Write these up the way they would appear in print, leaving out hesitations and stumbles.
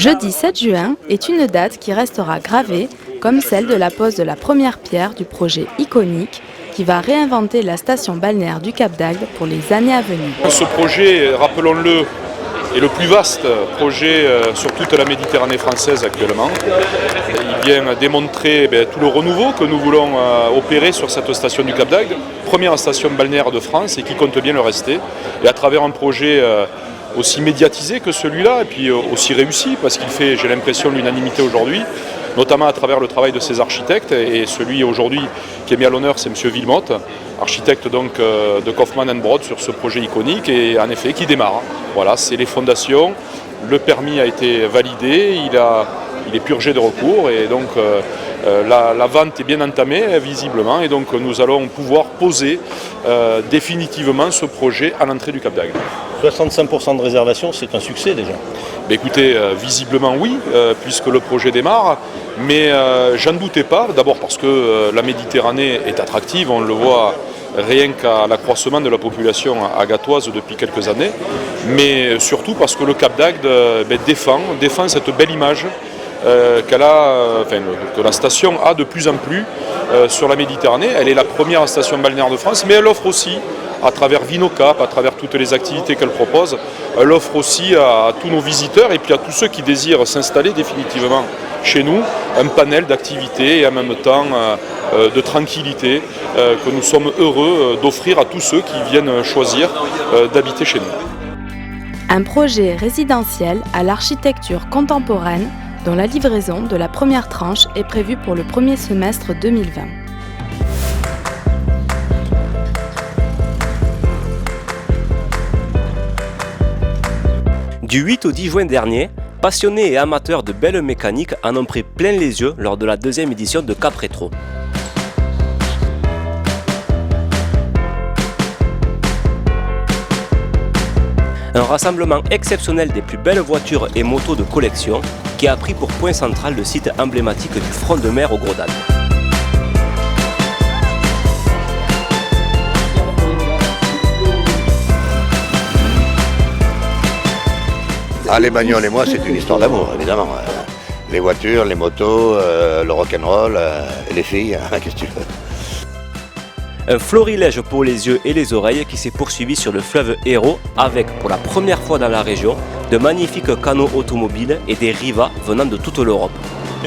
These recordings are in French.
Jeudi 7 juin est une date qui restera gravée comme celle de la pose de la première pierre du projet iconique qui va réinventer la station balnéaire du Cap d'Agde pour les années à venir. Ce projet, rappelons-le, est le plus vaste projet sur toute la Méditerranée française actuellement. Il vient démontrer tout le renouveau que nous voulons opérer sur cette station du Cap d'Agde, première station balnéaire de France et qui compte bien le rester. Et à travers un projet aussi médiatisé que celui-là, et puis aussi réussi, parce qu'il fait, j'ai l'impression, l'unanimité aujourd'hui, notamment à travers le travail de ses architectes, et celui aujourd'hui qui est mis à l'honneur, c'est M. Villemotte, architecte donc de Kaufmann & Broad sur ce projet iconique, et en effet qui démarre. Voilà, c'est les fondations, le permis a été validé, il est purgé de recours, et donc la vente est bien entamée visiblement, et donc nous allons pouvoir poser définitivement ce projet à l'entrée du Cap d'Agde. 65% de réservation, c'est un succès déjà. Écoutez, visiblement oui, puisque le projet démarre, mais j'en doutais pas, d'abord parce que la Méditerranée est attractive, on le voit rien qu'à l'accroissement de la population agatoise depuis quelques années, mais surtout parce que le Cap d'Agde défend cette belle image que la station a de plus en plus sur la Méditerranée. Elle est la première station balnéaire de France, mais elle offre aussi, à travers Vinocap, à travers toutes les activités qu'elle propose, elle offre aussi à tous nos visiteurs et puis à tous ceux qui désirent s'installer définitivement chez nous, un panel d'activités et en même temps de tranquillité que nous sommes heureux d'offrir à tous ceux qui viennent choisir d'habiter chez nous. Un projet résidentiel à l'architecture contemporaine dont la livraison de la première tranche est prévue pour le premier semestre 2020. Du 8 au 10 juin dernier, passionnés et amateurs de belles mécaniques en ont pris plein les yeux lors de la deuxième édition de Cap Rétro. Un rassemblement exceptionnel des plus belles voitures et motos de collection qui a pris pour point central le site emblématique du front de mer au Gros d'Agde. Les bagnoles et moi, c'est une histoire d'amour, évidemment. Les voitures, les motos, le rock'n'roll, et les filles, qu'est-ce que tu veux. Un florilège pour les yeux et les oreilles qui s'est poursuivi sur le fleuve Hérault avec, pour la première fois dans la région, de magnifiques canaux automobiles et des rivas venant de toute l'Europe.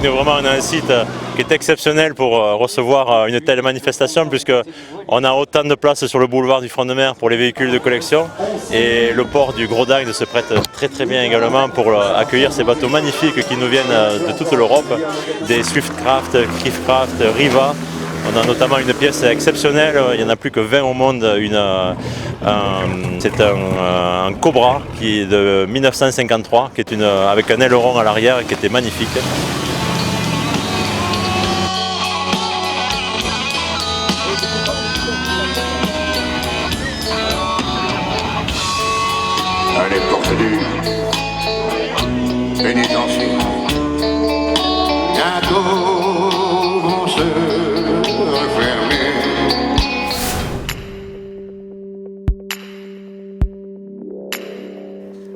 C'est vraiment un site qui est exceptionnel pour recevoir une telle manifestation puisqu'on a autant de place sur le boulevard du front de mer pour les véhicules de collection et le port du Gros d'Agde se prête très très bien également pour accueillir ces bateaux magnifiques qui nous viennent de toute l'Europe, des Swiftcraft, Cliffcraft, Riva. On a notamment une pièce exceptionnelle, il n'y en a plus que 20 au monde, c'est un Cobra qui est de 1953, qui est avec un aileron à l'arrière et qui était magnifique. Allez, porte du pénitencier. Bientôt vont se refermer.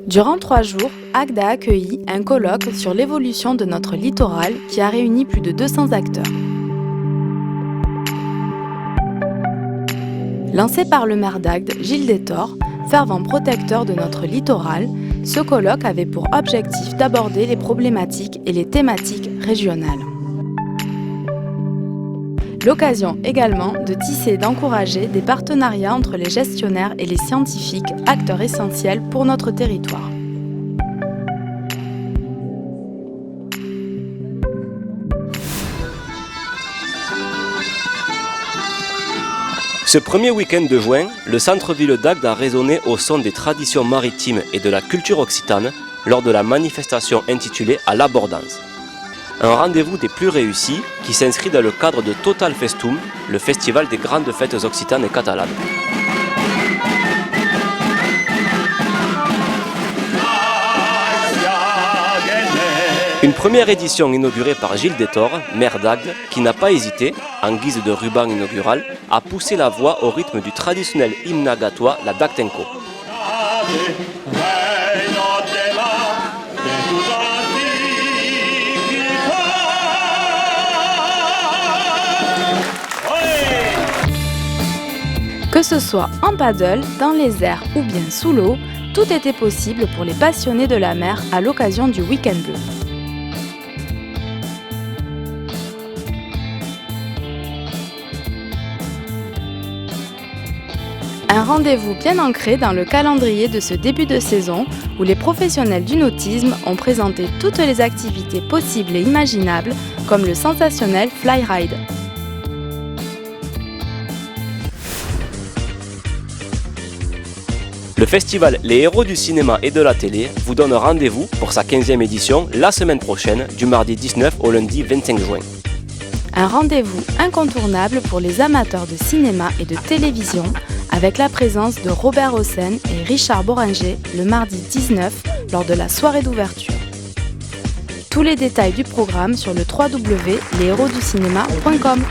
Durant 3 jours, Agde a accueilli un colloque sur l'évolution de notre littoral qui a réuni plus de 200 acteurs. Lancé par le maire d'Agde, Gilles Détor, fervent protecteur de notre littoral, ce colloque avait pour objectif d'aborder les problématiques et les thématiques régionales. L'occasion également de tisser et d'encourager des partenariats entre les gestionnaires et les scientifiques, acteurs essentiels pour notre territoire. Ce premier week-end de juin, le centre-ville d'Agde a résonné au son des traditions maritimes et de la culture occitane lors de la manifestation intitulée À l'abordance. Un rendez-vous des plus réussis qui s'inscrit dans le cadre de Total Festum, le festival des grandes fêtes occitanes et catalanes. Une première édition inaugurée par Gilles Détor, maire d'Agde, qui n'a pas hésité, en guise de ruban inaugural, à pousser la voix au rythme du traditionnel hymne agatois, la Dagtenko. Que ce soit en paddle, dans les airs ou bien sous l'eau, tout était possible pour les passionnés de la mer à l'occasion du Week-end bleu. Un rendez-vous bien ancré dans le calendrier de ce début de saison où les professionnels du nautisme ont présenté toutes les activités possibles et imaginables comme le sensationnel Flyride. Le festival Les Héros du cinéma et de la télé vous donne rendez-vous pour sa 15e édition la semaine prochaine, du mardi 19 au lundi 25 juin. Un rendez-vous incontournable pour les amateurs de cinéma et de télévision avec la présence de Robert Hossein et Richard Bohringer le mardi 19 lors de la soirée d'ouverture. Tous les détails du programme sur le www.leshéroesducinéma.com.